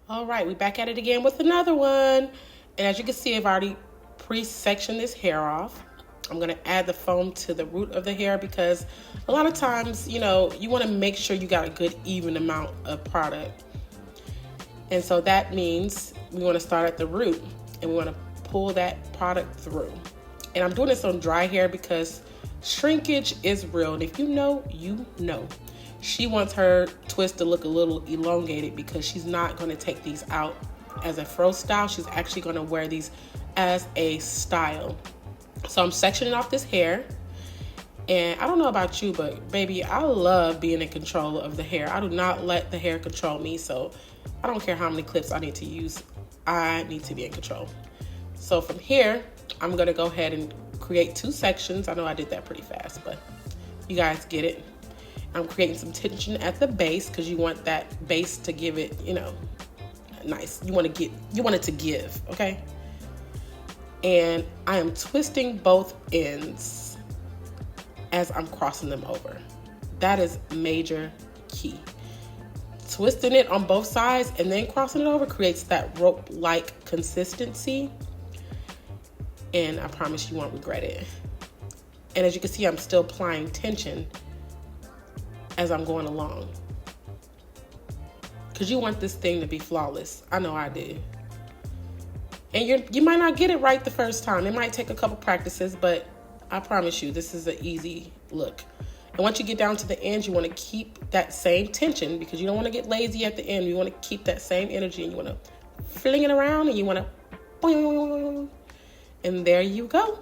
All right, we back at it again with another one. And as you can see, I've already pre-sectioned this hair off. I'm going to add the foam to the root of the hair because a lot of times, you want to make sure you got a good even amount of product. And so that means we want to start at the root and we want to pull that product through. And I'm doing this on dry hair because shrinkage is real. And if you know, you know. She wants her twist to look a little elongated because she's not going to take these out as a fro style. She's actually going to wear these as a style. So I'm sectioning off this hair. And I don't know about you, but baby, I love being in control of the hair. I do not let the hair control me. So I don't care how many clips I need to use. I need to be in control. So from here, I'm going to go ahead and create 2 sections. I know I did that pretty fast, but you guys get it. I'm creating some tension at the base because you want that base to give it, nice. You want it to give, okay? And I am twisting both ends as I'm crossing them over. That is major key. Twisting it on both sides and then crossing it over creates that rope-like consistency. And I promise you won't regret it. And as you can see, I'm still applying tension as I'm going along. Because you want this thing to be flawless. I know I do. And you might not get it right the first time. It might take a couple practices, but I promise you, this is an easy look. And once you get down to the end, you want to keep that same tension because you don't want to get lazy at the end. You want to keep that same energy and you want to fling it around and you want to, and there you go.